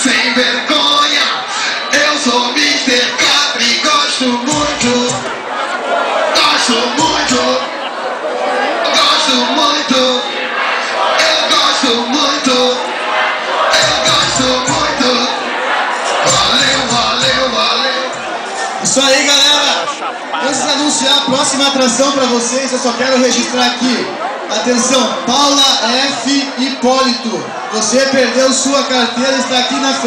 Sem vergonha, eu sou Mr. Capri, gosto muito, gosto muito, gosto muito, eu gosto muito, eu gosto muito. Valeu, valeu, valeu. Isso aí, galera. Antes de anunciar a próxima atração pra vocês, eu só quero registrar aqui. Atenção, Paula F. Hipólito. Você perdeu sua carteira, está aqui na frente.